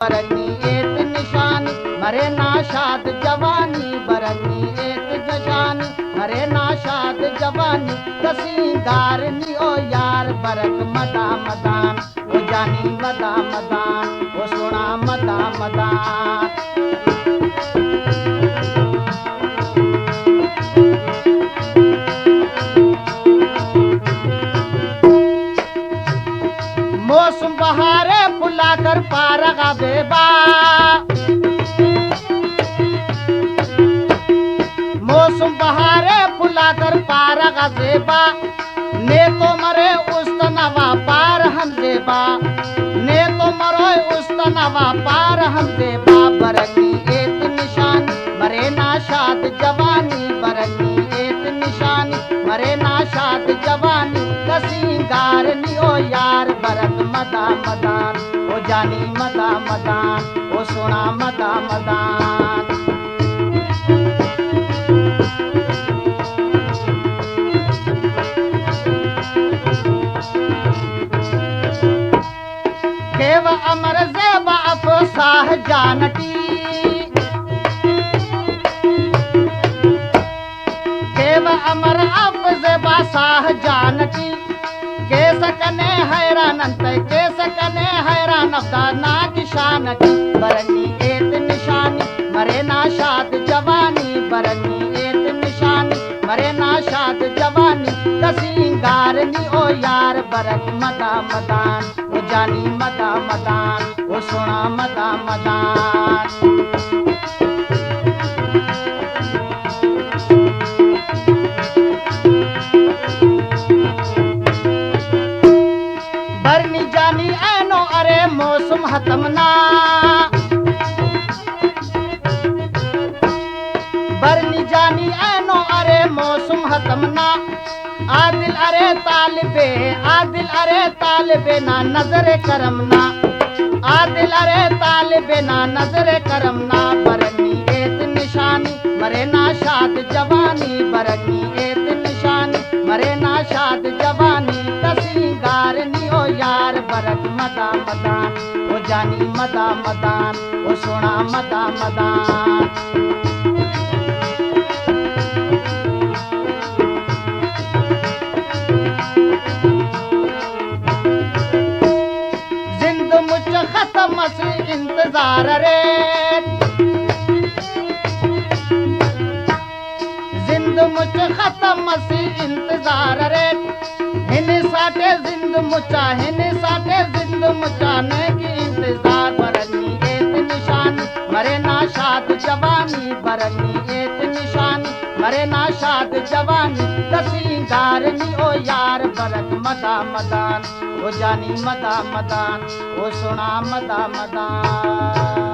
बरनी एत निशानी मरे नाशाद जवानी बरनी एत निशानी मरे नाशाद जवानी कसिंगारनी ओ यार बरक मदा मदान ओ जानी मदा मदान ओ सोना मदा मदान। मौसम बहारे फुलाकर पारगा बेबा मौसम बहारे फुलाकर पारगा जेबा ने तो मरे उस्तनवा पार हम जेबा ने तो मरो उस्तनवा पार हम जेबा बरनी एत निशानी मरे नाशाद जवानी बरनी एत निशानी मरे नाशाद जवानी कसिंगारनी ओ यार बरक मदा मदान ओ जानी मदा मदान ओ सोना मदा मदान। केव अमर ज़ेबा अफ़साह जानती केव अमर अफ़ज़ेबा साह जानती के सकने हैरान अफ्ता नाक शानती बरनी एत निशानी मरे नाशाद जवानी बरनी एत निशानी मरे नाशाद जवानी कसिंगारनी ओ यार बरक मदा मदान ओ जानी मदा मदान ओ सोना मदा मदान। बरनी जानी ऐनो अरे मौसम हतमना बरनी जानी ऐनो अरे मौसम हतमना आदिल अरे तालिबे ना नजरे करमना आदिल अरे तालिबे ना नजरे करमना बरनी एत निशानी मरे नाशाद जवानी बरनी एत निशानी मरे नाशाद जवानी कसिंगारनी ओ यार बरक मदा मदान ओ जानी मदा मदान ओ सोना मदा मदान। जिंद मुझ खत्म से इंतजार रे जिंद मुझ खत्म से इंतजार रे हिने साटे जिंद मुचाने की इंतजार बरनी एत निशानी मरे नाशाद जवानी बरनी एत निशानी मरे नाशाद जवानी कसिंगारनी ओ यार बरक मदा मदान ओ जानी मदा मदान ओ सोना मदा मदान।